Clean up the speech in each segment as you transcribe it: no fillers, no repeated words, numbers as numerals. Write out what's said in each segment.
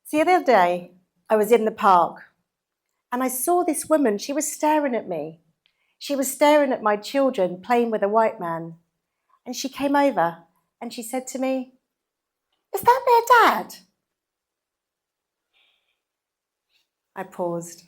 So the other day, I was in the park and I saw this woman. She was staring at me. She was staring at my children playing with a white man. And she came over and she said to me, "Is that their dad?" I paused.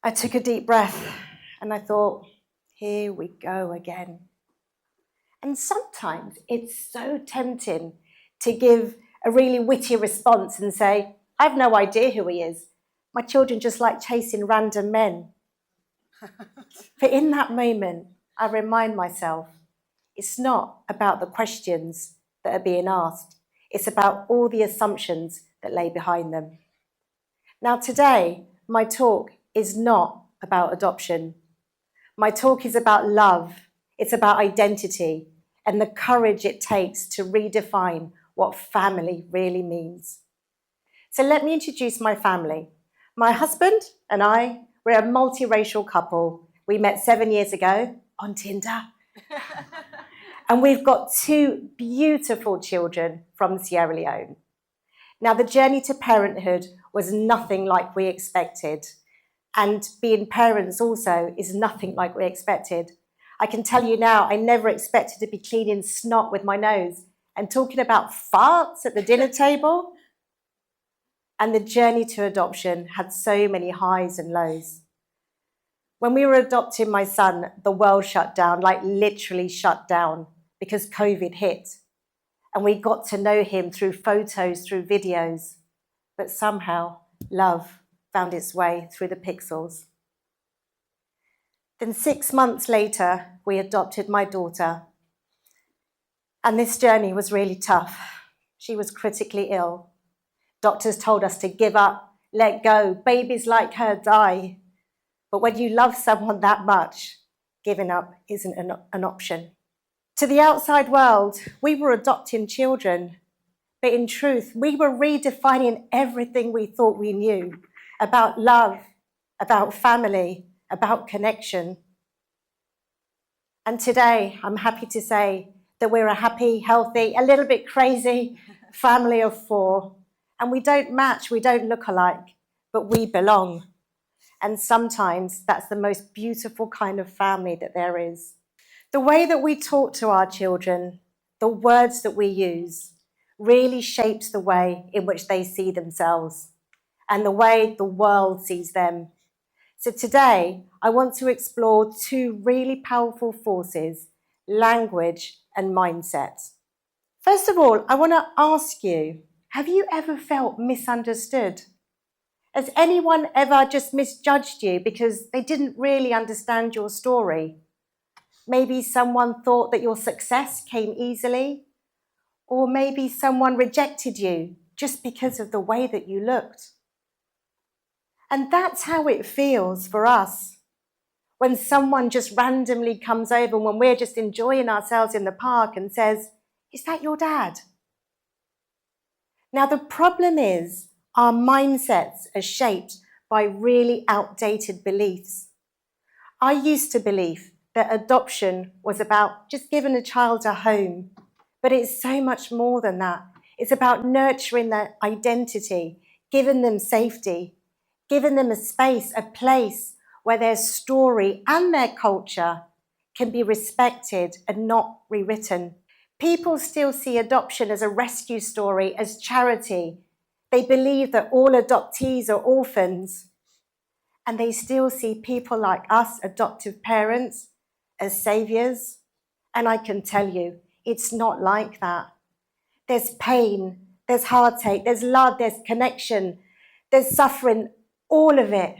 I took a deep breath and I thought, here we go again. And sometimes it's so tempting to give a really witty response and say, "I've no idea who he is. My children just like chasing random men." But in that moment, I remind myself, it's not about the questions that are being asked. It's about all the assumptions that lay behind them. Now today, my talk is not about adoption. My talk is about love. It's about identity and the courage it takes to redefine what family really means. So let me introduce my family. My husband and I, we're a multiracial couple. We met 7 years ago on Tinder. And we've got 2 beautiful children from Sierra Leone. Now, the journey to parenthood was nothing like we expected. And being parents also is nothing like we expected. I can tell you now, I never expected to be cleaning snot with my nose and talking about farts at the dinner table. And the journey to adoption had so many highs and lows. When we were adopting my son, the world shut down, like literally shut down, because COVID hit. And we got to know him through photos, through videos. But somehow, love found its way through the pixels. Then 6 months later, we adopted my daughter. And this journey was really tough. She was critically ill. Doctors told us to give up, let go, babies like her die. But when you love someone that much, giving up isn't an option. To the outside world, we were adopting children. But in truth, we were redefining everything we thought we knew about love, about family, about connection. And today, I'm happy to say that we're a happy, healthy, a little bit crazy family of 4. And we don't match, we don't look alike, but we belong. And sometimes that's the most beautiful kind of family that there is. The way that we talk to our children, the words that we use, really shapes the way in which they see themselves and the way the world sees them. So today, I want to explore 2 really powerful forces, language and mindset. First of all, I want to ask you, have you ever felt misunderstood? Has anyone ever just misjudged you because they didn't really understand your story? Maybe someone thought that your success came easily, or maybe someone rejected you just because of the way that you looked. And that's how it feels for us when someone just randomly comes over when we're just enjoying ourselves in the park and says, "Is that your dad?" Now, the problem is our mindsets are shaped by really outdated beliefs. I used to believe that adoption was about just giving a child a home, but it's so much more than that. It's about nurturing their identity, giving them safety, giving them a space, a place where their story and their culture can be respected and not rewritten. People still see adoption as a rescue story, as charity. They believe that all adoptees are orphans. And they still see people like us, adoptive parents, as saviors. And I can tell you, it's not like that. There's pain, there's heartache, there's love, there's connection, there's suffering, all of it.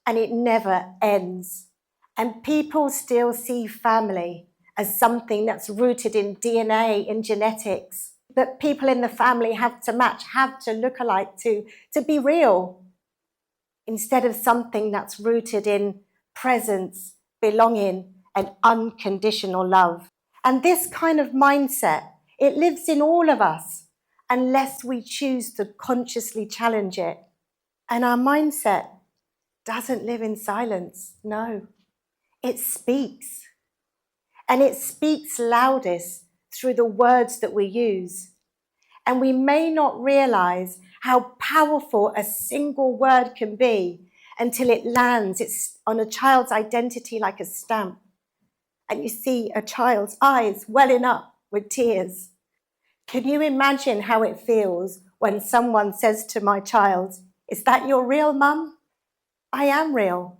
And it never ends. And people still see family as something that's rooted in DNA, in genetics, that people in the family have to match, have to look alike to be real, instead of something that's rooted in presence, belonging, and unconditional love. And this kind of mindset, it lives in all of us, unless we choose to consciously challenge it. And our mindset doesn't live in silence, no. It speaks. And it speaks loudest through the words that we use. And we may not realize how powerful a single word can be until it lands. It's on a child's identity like a stamp. And you see a child's eyes welling up with tears. Can you imagine how it feels when someone says to my child, "Is that your real mum?" I am real.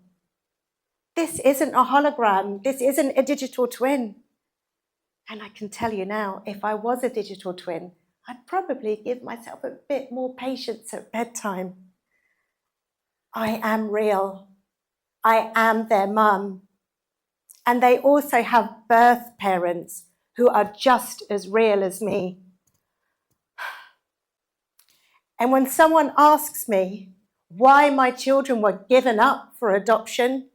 This isn't a hologram. This isn't a digital twin. And I can tell you now, if I was a digital twin, I'd probably give myself a bit more patience at bedtime. I am real. I am their mum. And they also have birth parents who are just as real as me. And when someone asks me why my children were given up for adoption,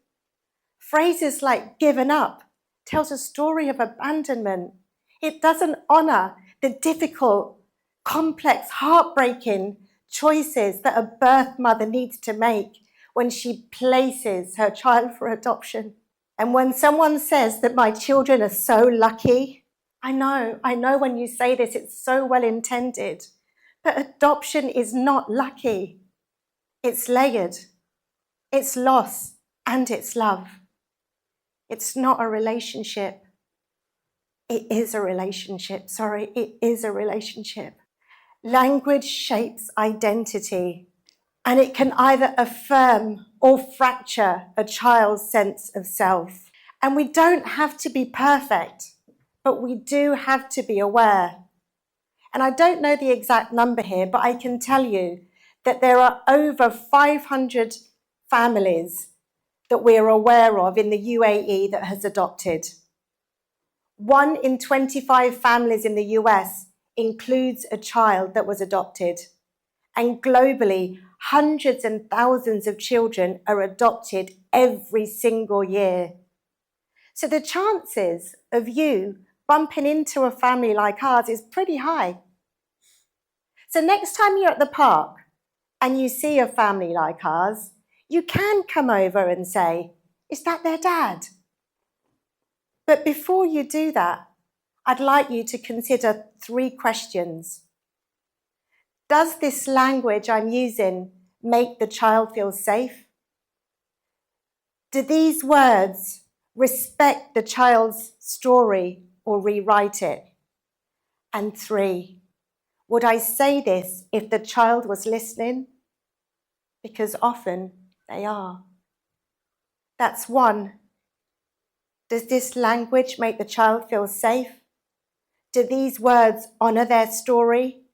phrases like "given up" tells a story of abandonment. It doesn't honor the difficult, complex, heartbreaking choices that a birth mother needs to make when she places her child for adoption. And when someone says that my children are so lucky, I know when you say this, it's so well intended, but adoption is not lucky. It's layered. It's loss and it's love. It's not a relationship. It is a relationship. It is a relationship. Language shapes identity, and it can either affirm or fracture a child's sense of self. And we don't have to be perfect, but we do have to be aware. And I don't know the exact number here, but I can tell you that there are over 500 families that we're aware of in the UAE that has adopted. 1 in 25 families in the US includes a child that was adopted. And globally, hundreds and thousands of children are adopted every single year. So the chances of you bumping into a family like ours is pretty high. So next time you're at the park and you see a family like ours, you can come over and say, "Is that their dad?" But before you do that, I'd like you to consider 3 questions. Does this language I'm using make the child feel safe? Do these words respect the child's story or rewrite it? And 3, would I say this if the child was listening? Because often they are. That's 1. Does this language make the child feel safe? Do these words honor their story?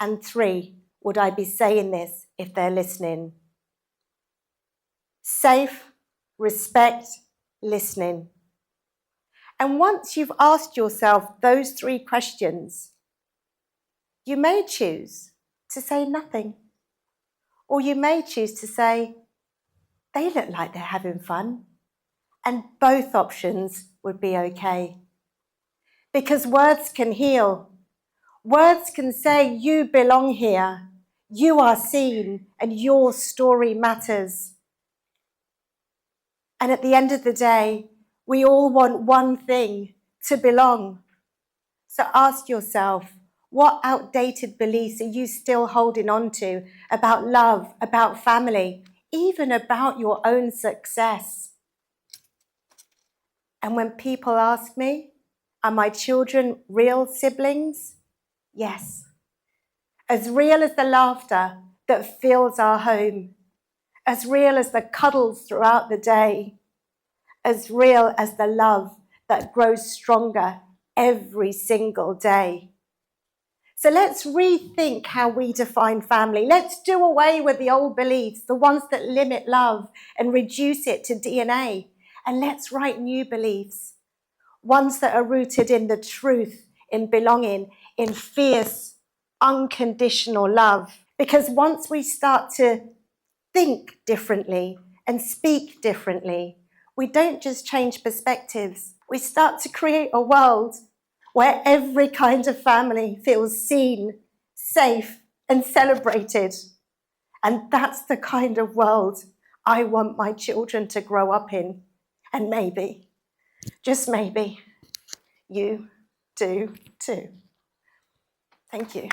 And 3, would I be saying this if they're listening? Safe, respect, listening. And once you've asked yourself those 3 questions, you may choose to say nothing. Or you may choose to say, "They look like they're having fun." And both options would be okay. Because words can heal. Words can say, "You belong here. You are seen and your story matters." And at the end of the day, we all want one thing: to belong. So ask yourself, what outdated beliefs are you still holding on to about love, about family, even about your own success? And when people ask me, are my children real siblings? Yes. As real as the laughter that fills our home, as real as the cuddles throughout the day, as real as the love that grows stronger every single day. So let's rethink how we define family. Let's do away with the old beliefs, the ones that limit love and reduce it to DNA. And let's write new beliefs, ones that are rooted in the truth, in belonging, in fierce, unconditional love. Because once we start to think differently and speak differently, we don't just change perspectives. We start to create a world where every kind of family feels seen, safe, and celebrated. And that's the kind of world I want my children to grow up in. And maybe, just maybe, you do too. Thank you.